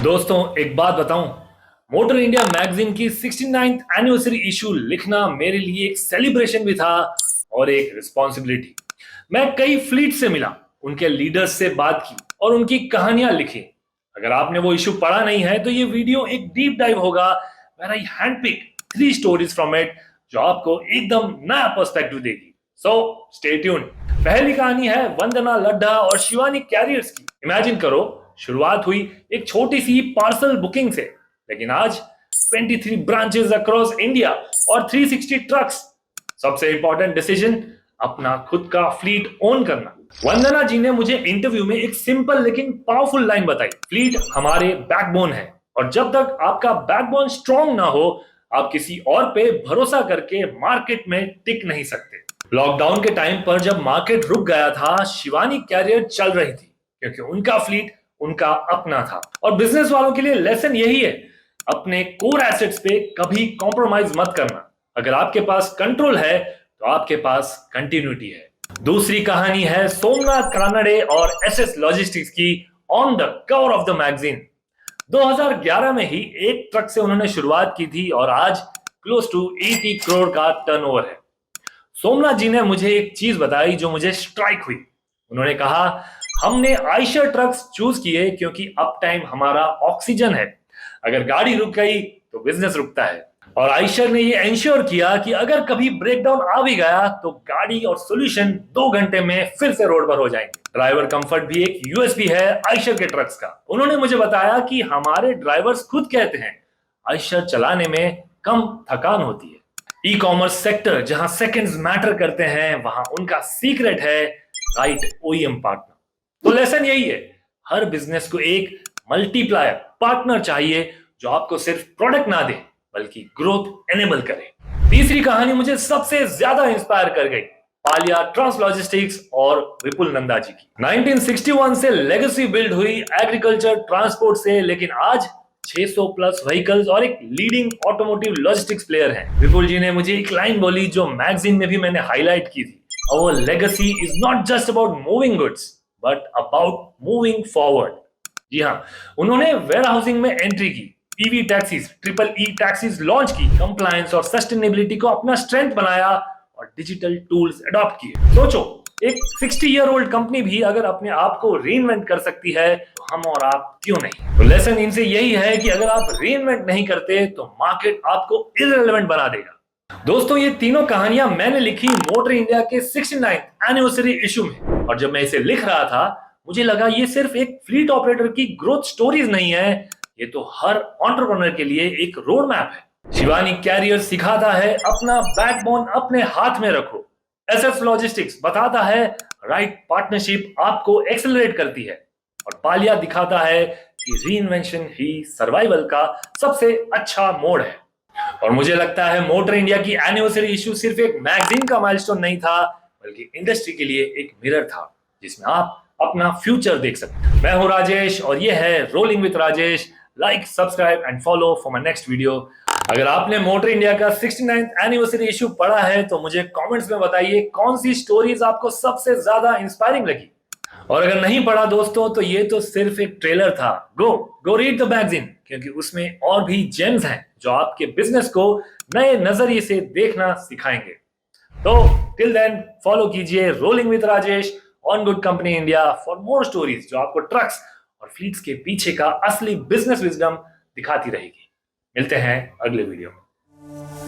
दोस्तों एक बात बताऊं, मोटर इंडिया मैगजीन की 69th एनिवर्सरी इशू लिखना मेरे लिए एक सेलिब्रेशन भी था और एक रिस्पॉन्सिबिलिटी। मैं कई फ्लीट से मिला, उनके लीडर्स से बात की और उनकी कहानियां लिखी। अगर आपने वो इशू पढ़ा नहीं है तो ये वीडियो एक डीप डाइव होगा where I handpick 3 stories from it जो आपको एकदम नया पर्सपेक्टिव देगी। So stay tuned. पहली कहानी है वंदना लड्ढा और शिवानी कैरियर्स की। इमेजिन करो, शुरुआत हुई एक छोटी सी पार्सल बुकिंग से, लेकिन आज 23 ब्रांचेस अक्रॉस इंडिया और 360 ट्रक्स। सबसे इंपॉर्टेंट डिसीजन, अपना खुद का फ्लीट ओन करना। वंदना जी ने मुझे इंटरव्यू में एक सिंपल लेकिन पावरफुल लाइन बताई, फ्लीट हमारे बैकबोन है और जब तक आपका बैकबोन स्ट्रांग ना हो आप किसी और पे भरोसा करके मार्केट में टिक नहीं सकते। लॉकडाउन के टाइम पर जब मार्केट रुक गया था, शिवानी कैरियर चल रही थी क्योंकि उनका फ्लीट उनका अपना था। और बिजनेस वालों के लिए लेसन यही है, अपने कोर एसेट्स पे कभी कॉम्प्रोमाइज मत करना। अगर आपके पास कंट्रोल है तो आपके पास कंटिन्यूटी है। दूसरी कहानी है सोमनाथ कानडे और एसएस लॉजिस्टिक्स की, on the cover of the magazine. 2011 में ही एक ट्रक से उन्होंने शुरुआत की थी और आज क्लोज टू 80 करोड़ का टर्नओवर है। सोमनाथ जी ने मुझे एक चीज बताई जो मुझे स्ट्राइक हुई। उन्होंने कहा, हमने आयशर ट्रक्स चूज किए क्योंकि अप टाइम हमारा ऑक्सीजन है। अगर गाड़ी रुक गई तो बिजनेस रुकता है। और आयशर ने ये इंश्योर किया कि अगर कभी ब्रेकडाउन आ भी गया तो गाड़ी और सॉल्यूशन 2 घंटे में फिर से रोड पर हो जाएंगे। ड्राइवर कंफर्ट भी एक यूएसपी है आयशर के ट्रक्स का। उन्होंने मुझे बताया कि हमारे ड्राइवर्स खुद कहते हैं आयशर चलाने में कम थकान होती है। ई कॉमर्स सेक्टर जहां सेकंड्स मैटर करते हैं, वहां उनका सीक्रेट है राइट ओईएम पार्टनर। तो लेसन यही है, हर बिजनेस को एक मल्टीप्लायर पार्टनर चाहिए जो आपको सिर्फ प्रोडक्ट ना दे बल्कि ग्रोथ एनेबल करे। तीसरी कहानी मुझे सबसे ज्यादा इंस्पायर कर गई, पालिया ट्रांस लॉजिस्टिक्स और विपुल नंदा जी की। 1961 से लेगेसी बिल्ड हुई एग्रीकल्चर ट्रांसपोर्ट से, लेकिन आज 600 प्लस व्हीकल्स और एक लीडिंग ऑटोमोटिव लॉजिस्टिक्स प्लेयर है। विपुल जी ने मुझे एक लाइन बोली जो मैगजीन में भी मैंने हाईलाइट की थी, Our legacy is not just about moving goods, but about moving forward. जी हाँ, उन्होंने वेयरहाउसिंग में एंट्री की, EV taxis, triple E taxis launch की, कंप्लायंस और सस्टेनेबिलिटी को अपना स्ट्रेंथ बनाया और डिजिटल टूल्स अडॉप्ट किए। सोचो, एक 60 ईयर ओल्ड कंपनी भी अगर अपने आप को रीइन्वेंट कर सकती है तो हम और आप क्यों नहीं। तो लेसन इनसे यही है कि अगर आप रीइन्वेंट नहीं करते तो मार्केट आपको इररिलेवेंट बना देगा। दोस्तों ये तीनों कहानियां मैंने लिखी मोटर इंडिया के 69th एनिवर्सरी इशू में, और जब मैं इसे लिख रहा था मुझे लगा ये सिर्फ एक फ्लीट ऑपरेटर की ग्रोथ स्टोरीज नहीं है, ये तो हर एंटरप्रेन्योर के लिए एक रोड मैप है। शिवानी कैरियर सिखाता है अपना बैकबोन अपने हाथ में रखो। एसएस लॉजिस्टिक्स बताता है राइट पार्टनरशिप आपको एक्सेलरेट करती है। और पालिया दिखाता है कि रीइन्वेंशन ही सर्वाइवल का सबसे अच्छा मोड है। और मुझे लगता है मोटर इंडिया की एनिवर्सरी इशू सिर्फ एक मैगजीन का माइलस्टोन नहीं था, बल्कि इंडस्ट्री के लिए एक मिरर था जिसमें आप अपना फ्यूचर देख सकते हैं। मैं हूं राजेश और ये है rolling with Rajesh. Like, subscribe and follow for my next video. अगर आपने मोटर इंडिया का 69th एनिवर्सरी इशू पढ़ा है तो मुझे कमेंट्स में बताइए कौन सी स्टोरीज आपको सबसे ज्यादा इंस्पायरिंग लगी। और अगर नहीं पढ़ा दोस्तों तो ये तो सिर्फ एक ट्रेलर था। गो रीड द मैगजीन, क्योंकि उसमें और भी जेम्स हैं जो आपके बिजनेस को नए नजरिए से देखना सिखाएंगे। तो टिल देन फॉलो कीजिए rolling with Rajesh on good company India for more stories जो आपको ट्रक्स और फ्लीट्स के पीछे का असली बिजनेस विजडम दिखाती रहेगी। मिलते हैं अगले वीडियो में।